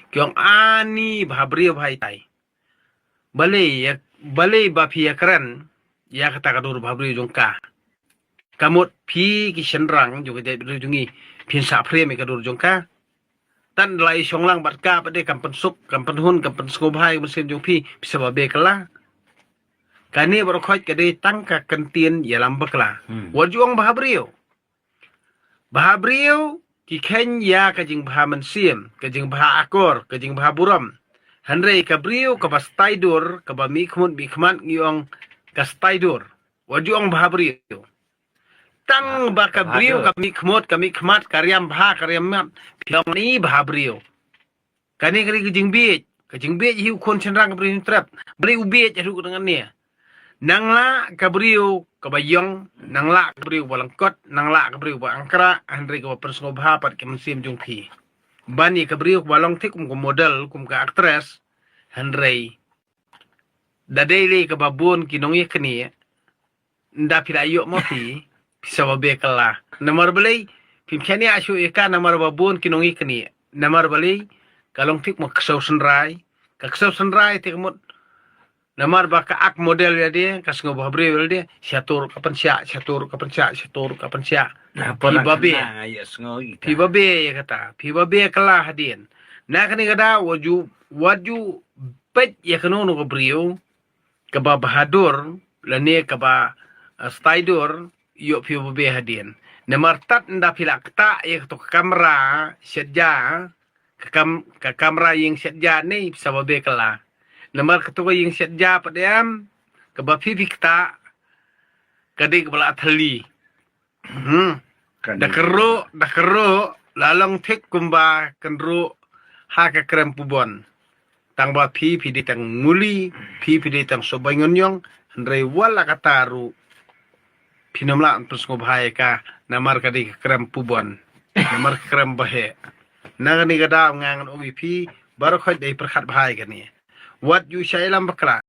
kyong ani bhabrio bhai tai bale ba phi akran ya kata kadur bhabrio jongka kamot phi ki senrang jo ke jungi phin sa phre me kadur jongka tan lai songlang bat ka pade kampan suk kampan hun kampan skobhai mesin jong phi bisa be kala kani borokhoj kade tangka kentien yalam bakla wajuang bhabrio ki Kenya ka jing bha mansiem ka jing bha akor ka jing bha buram hanrei ka brio ka bastaidur ka ba mikhmut ngiong ka staidur wajuang bhabrio tang ba ka brio ka mikhmat karyam mat phiam ni bhabrio kani ka jing biej hiu khon chenrang brio trap bri ubiej ru dengan ni nangla ka brio ka bayong nangla ka brio balangkot nangla ka brio ba angkra hanrei ka persno bha pat ke mensim jung phi bani ka brio balong thik ko model ka actress hanrei dadele ka babon kinong yakni nda pirayo mo phi bisa babe kala namar balai pim khani asu eka namar babon kinong yakni namar balai kalong thik mo ksau sunrai tik mo namar ba ka ak model ya dia kasngo bhabrio dia syatur kapan sya pi babe ya kata pi babe kala hadin na kani kada waju pet ya kanu no brio ka ba bahadur lane ka ba staidur yo pi babe hadin namar tat nda pilakta ya to kamera setja ka kamera yang setja ni bisa babe kala namar ketua yang setja padam ke ba fikta kadi ke bala athali da kero lalong thik kumba kenru ha ka krem pubon tang ba phi di tang nguli phi di tang sobanyonyong andre wala kataru pinamla terus ngobhai ka namar kadi krem pubon namar krem bahe nagani kada ngangan obi phi baru khoj dei perkhat bhai kani what you say lam bakla